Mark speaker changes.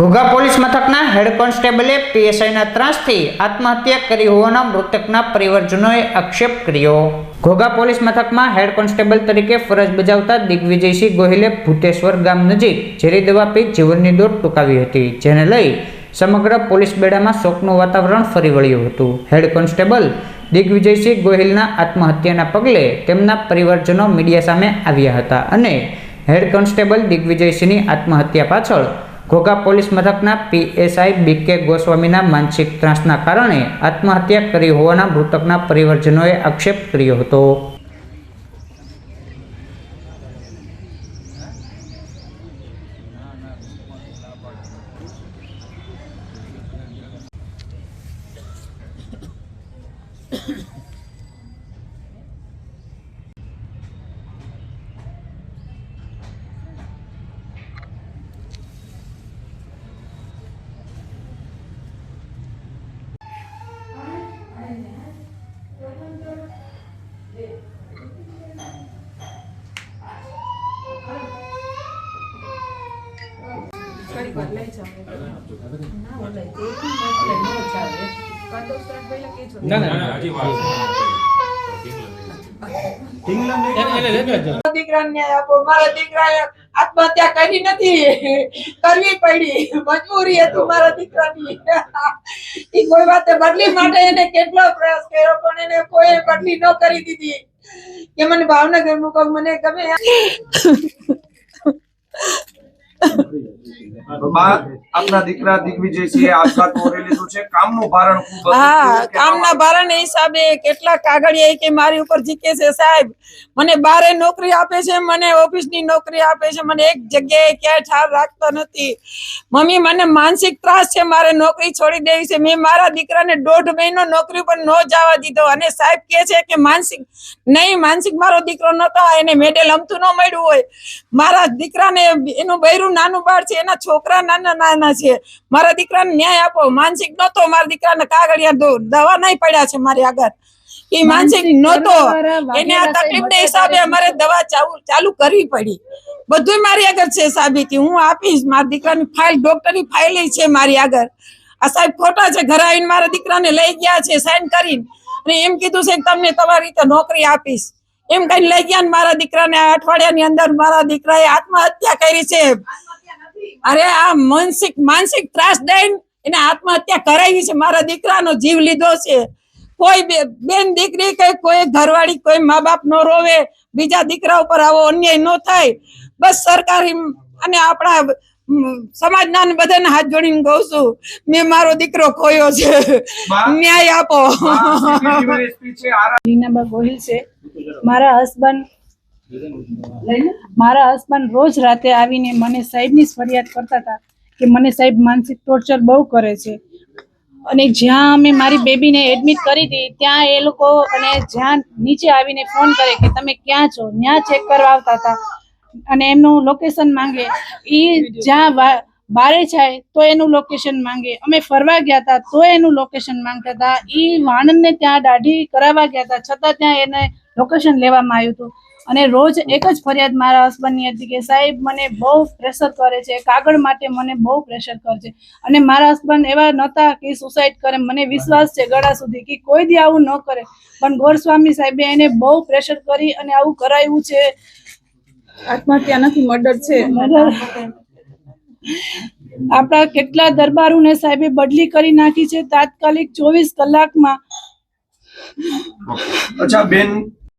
Speaker 1: Ghogha police મથકના હેડ કોન્સ્ટેબલે પીએસઆઈના ત્રાસથી આત્મહત્યા કરી હોવાના મૃતકના પરિવારજનોએ આક્ષેપ કર્યો। ઘોઘા પોલીસ મથકમાં હેડ કોન્સ્ટેબલ તરીકે ફરજ બજાવતા દિગ્વિજયસિંહ ગોહિલે ભૂતેશ્વર ગામ નજીક ઝેરી દવા પી જીવનની દોટ ટૂંકાવી હતી, જેને લઈ સમગ્ર પોલીસ બેડામાં શોકનું વાતાવરણ ફરી વળ્યું હતું। હેડ કોન્સ્ટેબલ દિગ્વિજયસિંહ ગોહિલના આત્મહત્યાના પગલે તેમના પરિવારજનો મીડિયા સામે આવ્યા હતા અને હેડ કોન્સ્ટેબલ દિગ્વિજયસિંહની આત્મહત્યા પાછળ ઘોઘા પોલીસ મથકના પીએસઆઈ બીકે ગોસ્વામીના માનસિક ત્રાસના કારણે આત્મહત્યા કરી હોવાના મૃતકના પરિવારજનોએ આક્ષેપ કર્યો હતો।
Speaker 2: આત્મહત્યા કરી નથી, કરવી પડી, મજબૂરી હતી મારા દીકરાની। એ કોઈ વાતે બદલી માટે એને કેટલો પ્રયાસ કર્યો પણ એને કોઈ બદલી ન કરી દીધી કે મને ભાવનગર મૂકો, મને ગમે।
Speaker 3: આપના દીકરા દિગ્વિજયસિંહે આપઘાત કરી લીધું છે, કામનું ભારણ ખૂબ હતું।
Speaker 2: હા, કામના ભારણ હિસાબે કેટલા કાગળિયા કે મારી ઉપર જીકે છે સાહેબ, મને બારે નોકરી આપે છે, મને ઓફિસની નોકરી આપે છે, મને એક જગ્યાએ ક્યાંય ઠાર રાખતા નથી। મમ્મી મને માનસિક ત્રાસ છે, મારે નોકરી છોડી દેવી છે। મેં મારા દીકરાને 1.5 મહિનો નોકરી પર ન જવા દીધો અને સાહેબ કહે છે કે માનસિક નહીં, માનસિક મારો દીકરો નતો, એને મેડલ અમતું ન મળ્યું હોય। મારા દીકરાને એનું બૈરું નાનું બાળ છે, એના છોકરા નાના નાના છે, મારા દીકરાને ન્યાય આપો। માનસિક નતો, મારા દીકરાને કાગળિયા દવા નહીં પડ્યા છે મારી આગળ, એ માનસિક નતો, એને આ તકલીફના હિસાબે અમારે દવા ચાલુ કરવી પડી। બધું મારી આગળ છે સાબિતી, હું આપીશ। મારા દીકરાની ફાઇલ, ડોક્ટરની ફાઇલ છે મારી આગળ। આ સાહેબ ખોટા છે, ઘરે આવીને મારા દીકરાને લઈ ગયા છે સાઈન કરીને અને એમ કીધું છે કે તમને તમારી રીતે નોકરી આપીશ, એમ કઈ લઈ ગયા ને મારા દીકરાને અઠવાડિયાની અંદર મારા દીકરાએ આત્મહત્યા કરી છે। અરે આ માનસિક ત્રાસ દઈને એને આત્મહત્યા કરાવી છે, મારા દીકરાનો જીવ લીધો છે। કોઈ બેન દીકરી કે કોઈ ઘરવાળી, કોઈ મા બાપ નો રોવે, બીજા દીકરા ઉપર આવો અન્યાય ન થાય। બસ સરકારી અને આપણા સમાજના બધાને હાથ જોડીને કહું છું, મેં મારો દીકરો ખોયો છે, ન્યાય આપો।
Speaker 4: રીનાબા ગોહિલ છે। મારા હસબન્ડ રોજ રાતે આવીને મને સાહેબની ફરિયાદ કરતા હતા કે મને સાહેબ માનસિક ટોર્ચર બહુ કરે છે અને જ્યાં અમે મારી બેબીને એડમિટ કરી હતી ત્યાં એ લોકો અને જ્યાં નીચે આવીને ફોન કરે કે તમે ક્યાં છો, ત્યાં ચેક કરવા આવતા હતા અને એમનું લોકેશન માંગે। એ જ્યાં બારે જાય તો એનું લોકેશન માંગે, અમે ફરવા ગયા હતા તો એનું લોકેશન માંગતા હતા। એ વાણંદને ત્યાં દાઢી કરાવવા ગયા હતા છતાં ત્યાં એને લોકેશન લેવામાં આવ્યું હતું અને રોજ એક જ ફરિયાદ મારા હસબન્ડની હતી કે સાહેબ મને બહુ પ્રેશર કરે છે, કાગળ માટે મને બહુ પ્રેશર કરે છે અને મારા હસબન્ડ એવા નહોતા કે સુસાઇડ કરે। મને વિશ્વાસ છે ગળા સુધી કે કોઈ દી આવું ન કરે, પણ ગોસ્વામી સાહેબે એને બહુ પ્રેશર કરી અને આવું કરાવ્યું છે।
Speaker 2: આત્મહત્યા નથી, મર્ડર છે।
Speaker 4: આપણા કેટલા દરબારોને સાહેબે બદલી કરી નાખી છે તાત્કાલિક 24 કલાકમાં।
Speaker 3: અચ્છા બેન,